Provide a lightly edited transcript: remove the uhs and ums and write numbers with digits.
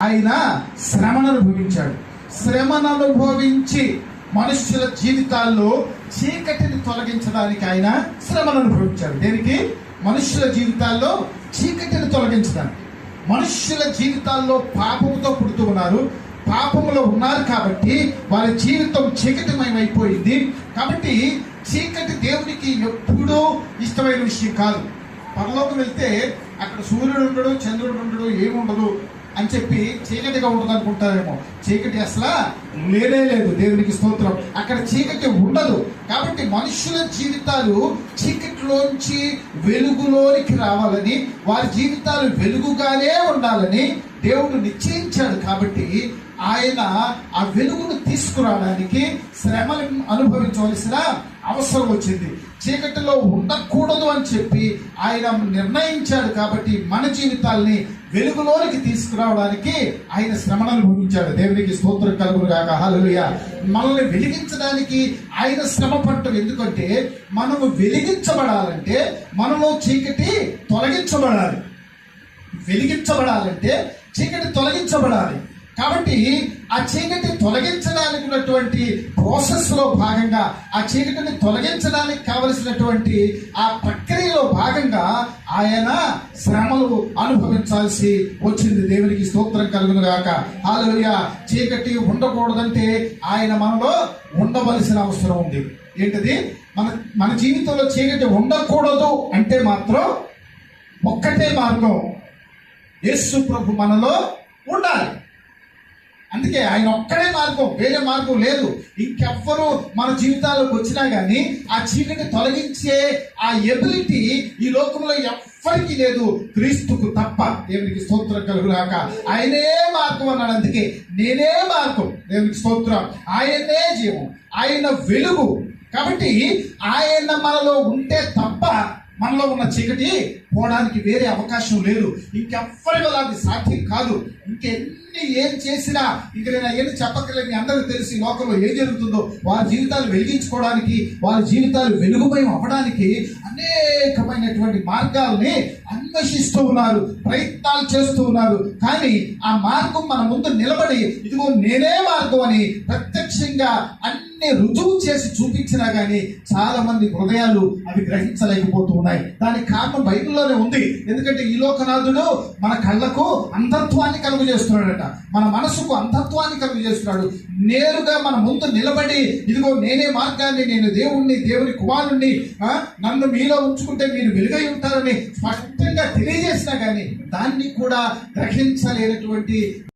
ఆయన శ్రమను అనుభవించాడు. శ్రమను అనుభవించి మనుష్యుల జీవితాల్లో చీకటిని తొలగించడానికి ఆయన శ్రమను అనుభవించాడు. దేనికి? మనుష్యుల జీవితాల్లో చీకటిని తొలగించడానికి. మనుష్యుల జీవితాల్లో పాపముతో పుడుతూ ఉన్నారు, పాపములో ఉన్నారు కాబట్టి వారి జీవితం చీకటిమయమైపోయింది. కాబట్టి చీకటి దేవునికి ఎప్పుడూ ఇష్టమైన విషయం కాదు. పరలోకం వెళ్తే అక్కడ సూర్యుడు ఉండడు, చంద్రుడు ఉండడు, ఏముండదు అని చెప్పి చీకటిగా ఉండదు అనుకుంటారేమో. చీకటి అసలు లేనే లేదు. దేవునికి స్తోత్రం. అక్కడ చీకటి ఉండదు. కాబట్టి మనుషుల జీవితాలు చీకటిలోంచి వెలుగులోనికి రావాలని, వారి జీవితాలు వెలుగుగానే ఉండాలని దేవుడు నిశ్చయించాడు. కాబట్టి ఆయన ఆ వెలుగును తీసుకురావడానికి శ్రమను అనుభవించవలసిన అవసరం వచ్చింది. చీకటిలో ఉండకూడదు అని చెప్పి ఆయన నిర్ణయించాడు. కాబట్టి మన జీవితాల్ని వెలుగులోనికి తీసుకురావడానికి ఆయన శ్రమను అనుభవించాడు. దేవునికి స్తోత్రం కలుగును గాక. హల్లెలూయా. మనల్ని వెలిగించడానికి ఆయన శ్రమ పడ్డాడు. ఎందుకంటే మనము వెలిగించబడాలంటే మనలో చీకటి తొలగించబడాలి. వెలిగించబడాలంటే చీకటి తొలగించబడాలి. కాబట్టి ఆ చీకటి తొలగించడానికి ఉన్నటువంటి ప్రాసెస్ లో భాగంగా, ఆ చీకటిని తొలగించడానికి కావలసినటువంటి ఆ ప్రక్రియలో భాగంగా ఆయన శ్రమలు అనుభవించాల్సి వచ్చింది. దేవునికి స్తోత్రం కలుగును గాక. హల్లెలూయా. చీకటి ఉండకూడదంటే ఆయన మనలో ఉండవలసిన అవసరం ఉంది. ఏంటది? మన జీవితంలో చీకటి ఉండకూడదు అంటే మాత్రం ఒక్కటే మార్గం, యేసు ప్రభు మనలో ఉండాలి. అందుకే ఆయన ఒక్కడే మార్గం, వేరే మార్గం లేదు. ఇంకెవ్వరూ మన జీవితాల్లోకి వచ్చినా కానీ ఆ చీకటి తొలగించే ఆ ఎబిలిటీ ఈ లోకంలో ఎవ్వరికీ లేదు, క్రీస్తుకు తప్ప. దేవునికి స్తోత్రం కలుగుగాక. ఆయనే మార్గం అన్నాడు. అందుకే నేనే మార్గం. దేవునికి స్తోత్రం. ఆయనే జీవం, ఆయన వెలుగు. కాబట్టి ఆయన మనలో ఉంటే తప్ప మనలో ఉన్న చీకటి పోవడానికి వేరే అవకాశం లేదు. ఇంకెవ్వరి వల్ల అది సాధ్యం కాదు. ఇంకెన్ని ఏం చేసినా ఇంక నేను ఏం చెప్పక్కర్లేదు. మీ అందరికీ తెలిసి లోకంలో ఏం జరుగుతుందో. వారి జీవితాలు వెలిగించుకోవడానికి, వారి జీవితాలు వెలుగుమయం అవ్వడానికి అనేకమైనటువంటి మార్గాల్ని అన్వేషిస్తూ ఉన్నారు, ప్రయత్నాలు చేస్తూ ఉన్నారు. కానీ ఆ మార్గం మన ముందు నిలబడి ఇదిగో నేనే మార్గం అని ప్రత్యక్షంగా అన్ని రుజువు చేసి చూపించినా కానీ చాలా మంది హృదయాలు అవి గ్రహించలేకపోతూ ఉన్నాయి. దానికి కారణం బైబిల్లోనే ఉంది. ఎందుకంటే ఈ లోకనాథుడు మన కళ్ళకు అంధత్వాన్ని కలుగు చేస్తున్నాడట, మన మనసుకు అంధత్వాన్ని కలుగు చేస్తున్నాడు. నేరుగా మన ముందు నిలబడి ఇదిగో నేనే మార్గాన్ని, నేను దేవుణ్ణి, దేవుని కుమారుణ్ణి, నన్ను మీలో ఉంచుకుంటే మీరు వెలుగై ఉంటారని స్పష్టంగా తెలియజేసినా కానీ దాన్ని కూడా గ్రహించలేనటువంటి